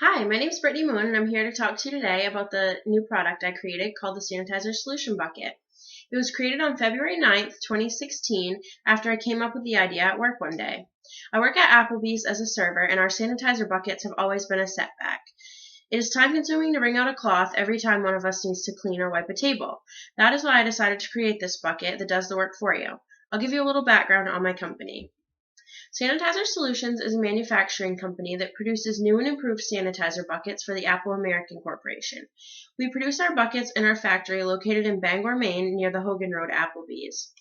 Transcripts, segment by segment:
Hi, my name is Brittany Moon, and I'm here to talk to you today about the new product I created called the Sanitizer Solution Bucket. It was created on February 9th, 2016, after I came up with the idea at work one day. I work at Applebee's as a server, and our sanitizer buckets have always been a setback. It is time consuming to bring out a cloth every time one of us needs to clean or wipe a table. That is why I decided to create this bucket that does the work for you. I'll give you a little background on my company. Sanitizer Solutions is a manufacturing company that produces new and improved sanitizer buckets for the Apple American Corporation. We produce our buckets in our factory located in Bangor, Maine, near the Hogan Road Applebee's.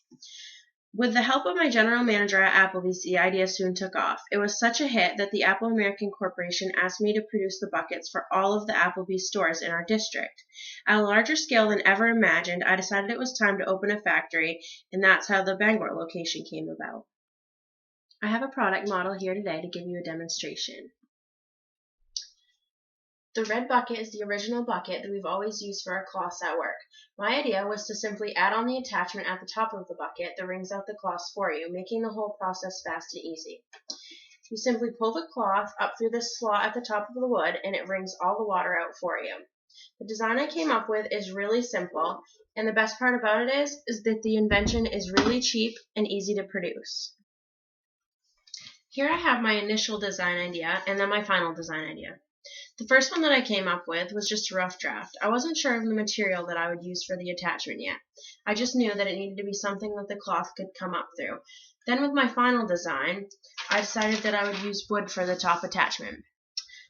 With the help of my general manager at Applebee's, the idea soon took off. It was such a hit that the Apple American Corporation asked me to produce the buckets for all of the Applebee's stores in our district. At a larger scale than ever imagined, I decided it was time to open a factory, and that's how the Bangor location came about. I have a product model here today to give you a demonstration. The red bucket is the original bucket that we've always used for our cloths at work. My idea was to simply add on the attachment at the top of the bucket that wrings out the cloths for you, making the whole process fast and easy. You simply pull the cloth up through this slot at the top of the wood and it wrings all the water out for you. The design I came up with is really simple, and the best part about it is that the invention is really cheap and easy to produce. Here I have my initial design idea and then my final design idea. The first one that I came up with was just a rough draft. I wasn't sure of the material that I would use for the attachment yet. I just knew that it needed to be something that the cloth could come up through. Then with my final design, I decided that I would use wood for the top attachment.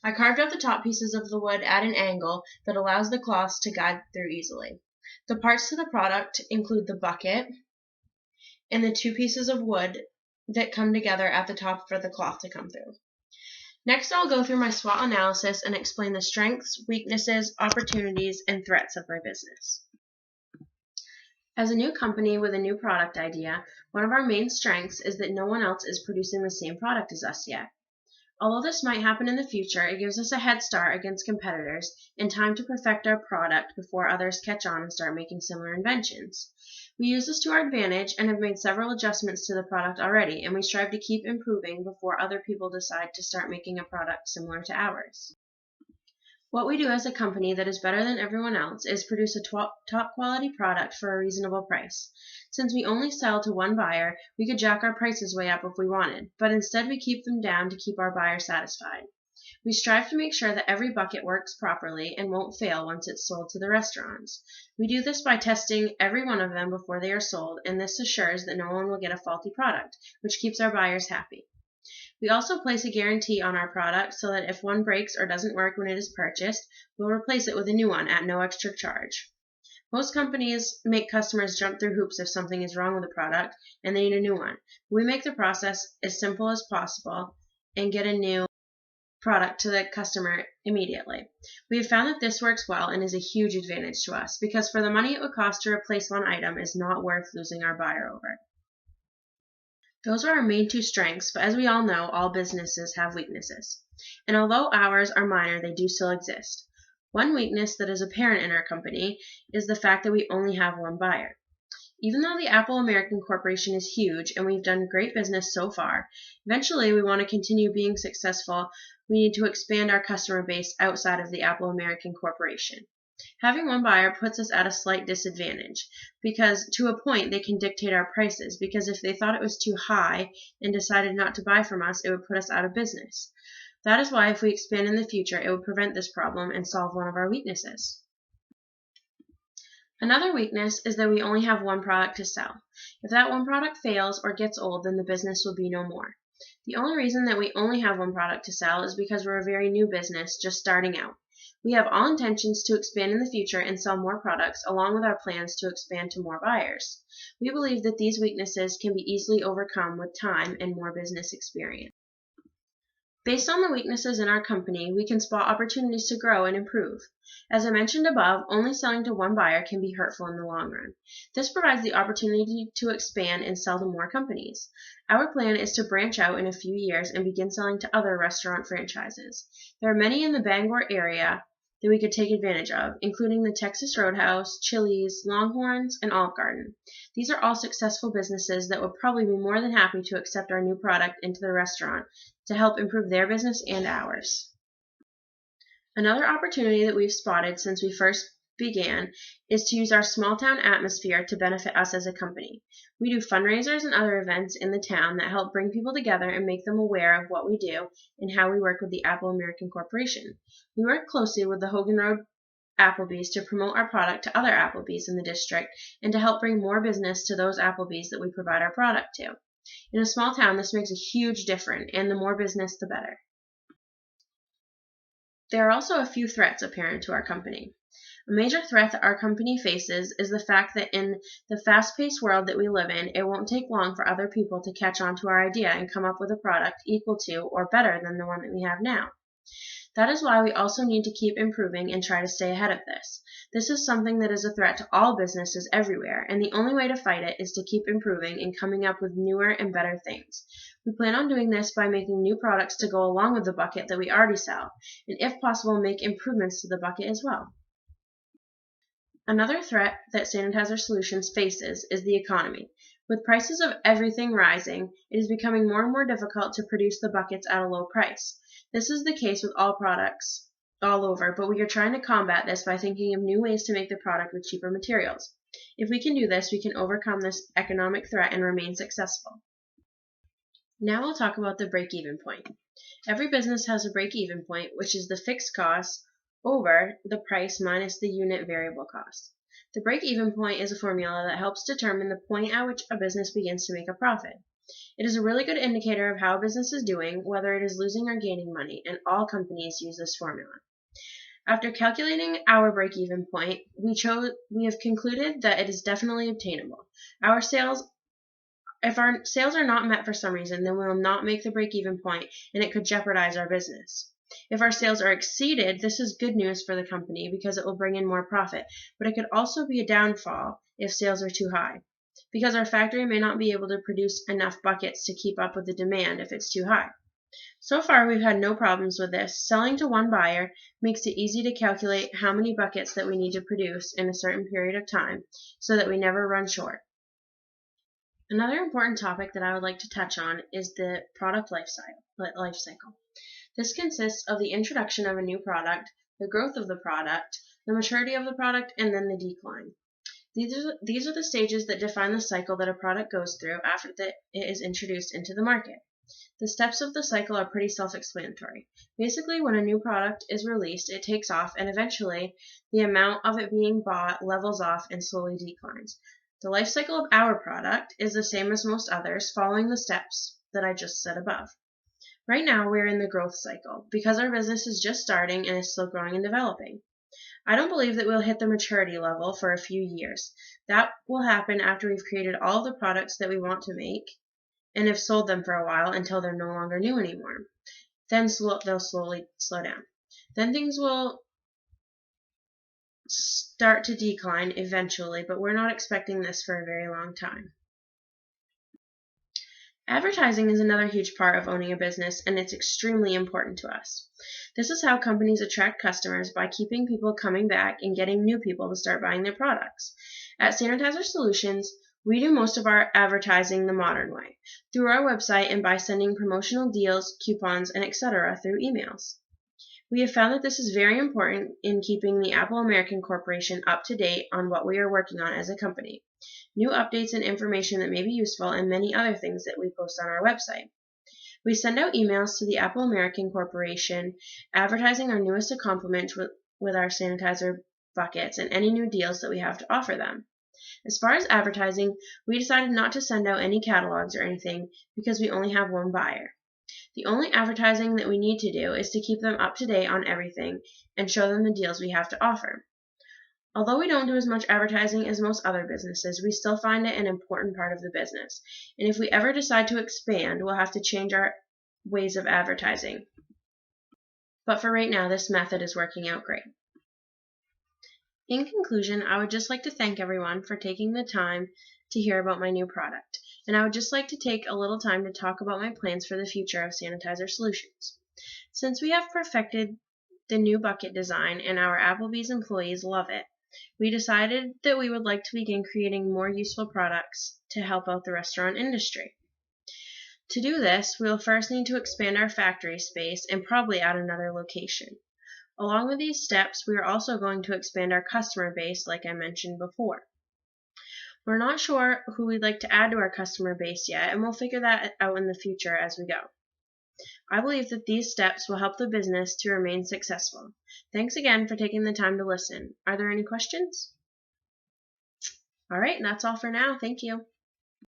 I carved out the top pieces of the wood at an angle that allows the cloths to guide through easily. The parts to the product include the bucket and the two pieces of wood that come together at the top for the cloth to come through. Next, I'll go through my SWOT analysis and explain the strengths, weaknesses, opportunities, and threats of my business. As a new company with a new product idea, one of our main strengths is that no one else is producing the same product as us yet. Although this might happen in the future, it gives us a head start against competitors and time to perfect our product before others catch on and start making similar inventions. We use this to our advantage and have made several adjustments to the product already, and we strive to keep improving before other people decide to start making a product similar to ours. What we do as a company that is better than everyone else is produce a top quality product for a reasonable price. Since we only sell to one buyer, we could jack our prices way up if we wanted, but instead we keep them down to keep our buyer satisfied. We strive to make sure that every bucket works properly and won't fail once it's sold to the restaurants. We do this by testing every one of them before they are sold, and this assures that no one will get a faulty product, which keeps our buyers happy. We also place a guarantee on our product so that if one breaks or doesn't work when it is purchased, we'll replace it with a new one at no extra charge. Most companies make customers jump through hoops if something is wrong with a product and they need a new one. We make the process as simple as possible and get a new product to the customer immediately. We have found that this works well and is a huge advantage to us because for the money it would cost to replace one item is not worth losing our buyer over. Those are our main two strengths, but as we all know, all businesses have weaknesses. And although ours are minor, they do still exist. One weakness that is apparent in our company is the fact that we only have one buyer. Even though the Apple American Corporation is huge and we've done great business so far, eventually we want to continue being successful. We need to expand our customer base outside of the Apple American Corporation. Having one buyer puts us at a slight disadvantage because to a point they can dictate our prices because if they thought it was too high and decided not to buy from us, it would put us out of business. That is why if we expand in the future, it would prevent this problem and solve one of our weaknesses. Another weakness is that we only have one product to sell. If that one product fails or gets old, then the business will be no more. The only reason that we only have one product to sell is because we're a very new business just starting out. We have all intentions to expand in the future and sell more products along with our plans to expand to more buyers. We believe that these weaknesses can be easily overcome with time and more business experience. Based on the weaknesses in our company, we can spot opportunities to grow and improve. As I mentioned above, only selling to one buyer can be hurtful in the long run. This provides the opportunity to expand and sell to more companies. Our plan is to branch out in a few years and begin selling to other restaurant franchises. There are many in the Bangor area that we could take advantage of, including the Texas Roadhouse, Chili's, Longhorns, and Olive Garden. These are all successful businesses that would probably be more than happy to accept our new product into the restaurant to help improve their business and ours. Another opportunity that we've spotted since we first began is to use our small town atmosphere to benefit us as a company. We do fundraisers and other events in the town that help bring people together and make them aware of what we do and how we work with the Apple American Corporation. We work closely with the Hogan Road Applebee's to promote our product to other Applebee's in the district and to help bring more business to those Applebee's that we provide our product to. In a small town, this makes a huge difference, and the more business, the better. There are also a few threats apparent to our company. A major threat that our company faces is the fact that in the fast-paced world that we live in, it won't take long for other people to catch on to our idea and come up with a product equal to or better than the one that we have now. That is why we also need to keep improving and try to stay ahead of this. This is something that is a threat to all businesses everywhere, and the only way to fight it is to keep improving and coming up with newer and better things. We plan on doing this by making new products to go along with the bucket that we already sell, and if possible, make improvements to the bucket as well. Another threat that Sanitizer Solutions faces is the economy. With prices of everything rising, it is becoming more and more difficult to produce the buckets at a low price. This is the case with all products all over, but we are trying to combat this by thinking of new ways to make the product with cheaper materials. If we can do this, we can overcome this economic threat and remain successful. Now we'll talk about the break-even point. Every business has a break-even point, which is the fixed cost over the price minus the unit variable cost. The break-even point is a formula that helps determine the point at which a business begins to make a profit. It is a really good indicator of how a business is doing, whether it is losing or gaining money, and all companies use this formula. After calculating our break-even point, we have concluded that it is definitely obtainable. If our sales are not met for some reason, then we will not make the break-even point, and it could jeopardize our business. If our sales are exceeded, this is good news for the company because it will bring in more profit, but it could also be a downfall if sales are too high, because our factory may not be able to produce enough buckets to keep up with the demand if it's too high. So far, we've had no problems with this. Selling to one buyer makes it easy to calculate how many buckets that we need to produce in a certain period of time so that we never run short. Another important topic that I would like to touch on is the product life cycle. This consists of the introduction of a new product, the growth of the product, the maturity of the product, and then the decline. These are the stages that define the cycle that a product goes through after it is introduced into the market. The steps of the cycle are pretty self-explanatory. Basically, when a new product is released, it takes off, and eventually the amount of it being bought levels off and slowly declines. The life cycle of our product is the same as most others, following the steps that I just said above. Right now, we're in the growth cycle, because our business is just starting and is still growing and developing. I don't believe that we'll hit the maturity level for a few years. That will happen after we've created all of the products that we want to make and have sold them for a while until they're no longer new anymore. Then they'll slowly slow down. Then things will start to decline eventually, but we're not expecting this for a very long time. Advertising is another huge part of owning a business, and it's extremely important to us. This is how companies attract customers, by keeping people coming back and getting new people to start buying their products. At Sanitizer Solutions, we do most of our advertising the modern way, through our website and by sending promotional deals, coupons, and etc. through emails. We have found that this is very important in keeping the Apple American Corporation up to date on what we are working on as a company, new updates and information that may be useful, and many other things that we post on our website. We send out emails to the Apple American Corporation advertising our newest accomplishment with our sanitizer buckets and any new deals that we have to offer them. As far as advertising, we decided not to send out any catalogs or anything because we only have one buyer. The only advertising that we need to do is to keep them up to date on everything and show them the deals we have to offer. Although we don't do as much advertising as most other businesses, we still find it an important part of the business. And if we ever decide to expand, we'll have to change our ways of advertising. But for right now, this method is working out great. In conclusion, I would just like to thank everyone for taking the time to hear about my new product. And I would just like to take a little time to talk about my plans for the future of Sanitizer Solutions. Since we have perfected the new bucket design and our Applebee's employees love it, we decided that we would like to begin creating more useful products to help out the restaurant industry. To do this, we'll first need to expand our factory space and probably add another location. Along with these steps, we are also going to expand our customer base, like I mentioned before. We're not sure who we'd like to add to our customer base yet, and we'll figure that out in the future as we go. I believe that these steps will help the business to remain successful. Thanks again for taking the time to listen. Are there any questions? All right, that's all for now. Thank you.